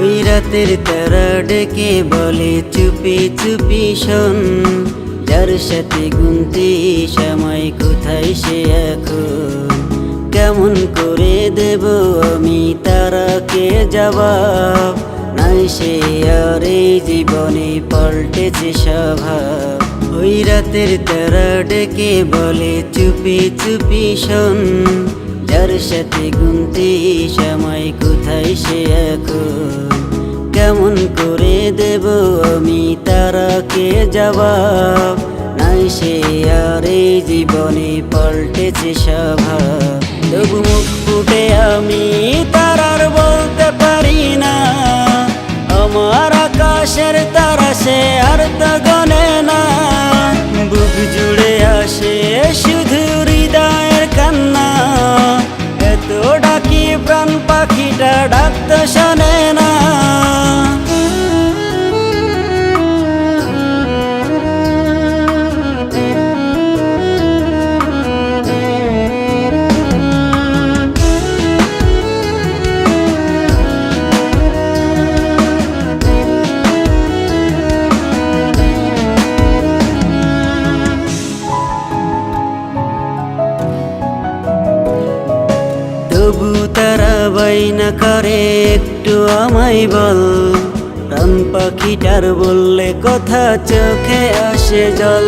ওই রাতের তারা ডেকে বলে চুপি চুপি শোন, যার সাথে গুনতি সময় কোথায় সে এখন। কেমন করে দেব আমি তারাকে জবাব, নাই সে আর এই জীবনে পাল্টেছে স্বভাব। ওই রাতের তারা ডেকে বলে চুপি চুপি শোন, যার সাথে গুনতি সময় কোথায় সে এখন। কেমন করে দেব আমি তারাকে জবাব, নাই সে আর এই জীবনে পাল্টেছে স্বভাব। তবু মুখ ফুটে আমি তারার বলতে পারি না, আমার আকাশের তারা সে আর তো গনে না। বুক জুড়ে আসে শুধু হৃদয়ের কান্না, এত ডাকি প্রাণ পাখিটা ডাক তো শোনে না। তবু তারা বাইনা করে একটু আমায় বল, প্রাণ পাখিটার বললে কথা চোখে আসে জল।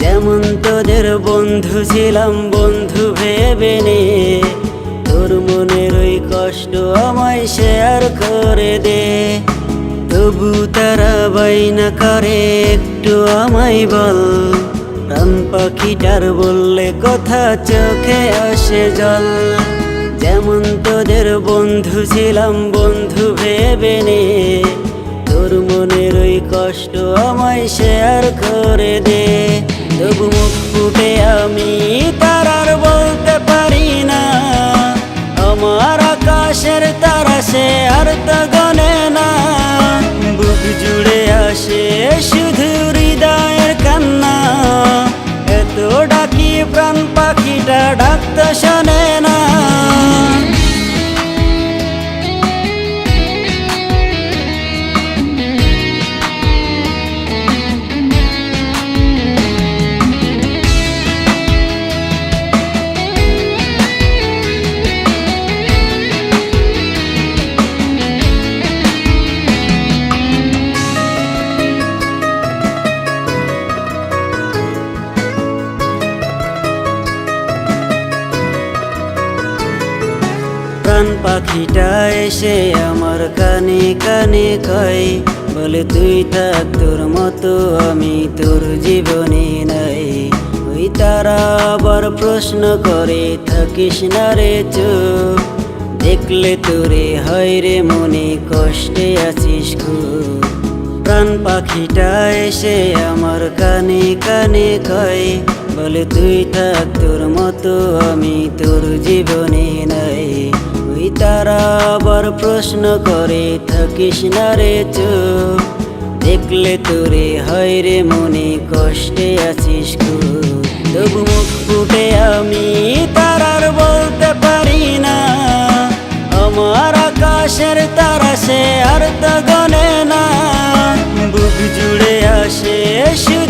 যেমন তোদের বন্ধু ছিলাম বন্ধু ভেবে নে, তোর মনের ওই কষ্ট আমায় শেয়ার করে দে। তবু তারা বাইনা করে একটু আমায় বল, প্রাণ পাখিটার বললে কথা চোখে আসে জল। যেমন তোদের বন্ধু ছিলাম বন্ধু ভেবে নে, তোর মনের ওই কষ্ট আমায় শেয়ার করে দে। তবু মুখ ফুটে আমি তারার বলতে পারি না, আমার আকাশের তারা সে আর তো গনে না। বুক জুড়ে আসে শুধু হৃদয়ের কান্না, এত ডাকি প্রাণ পাখিটা ডাক তো শোনে না। প্রাণ পাখিটা এসে আমার কানে কানে কয়, বলে তুই থাক তোর মতো আমি তোর জীবনে নাই। ওই তারা আবার প্রশ্ন করে থাকিস না রে চুপ, দেখলে তোরে হয় রে মনে কষ্টে আছিস খুব। প্রাণ পাখিটা এসে আমার কানে কানে কয়, বলে তুই থাক তোর মতো আমি তোর জীবনে নাই। ওই তারা আবার প্রশ্ন করে থাকিস না রে চুপ, দেখলে তোরে হয় রে মনে কষ্টে আছিস খুব। তবু মুখ ফুটে আমি তারার বলতে পারি না, আমার আকাশের তারা সে আর তো গনে না। বুক জুড়ে আসে শুধু